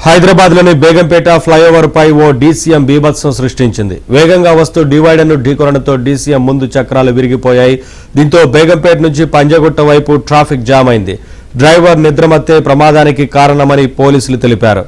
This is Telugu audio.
హైదరాబాద్లోని బేగంపేట ఫ్లైఓవర్ పై ఓ డీసీఎం బీభత్సం సృష్టించింది. వేగంగా వస్తూ డివైడర్ను ఢీకొనడంతో డీసీఎం ముందు చక్రాలు విరిగిపోయాయి. దీంతో బేగంపేట నుంచి పంజగుట్ట వైపు ట్రాఫిక్ జామ్ అయింది. డ్రైవర్ నిద్రమత్తే ప్రమాదానికి కారణమని పోలీసులు తెలిపారు.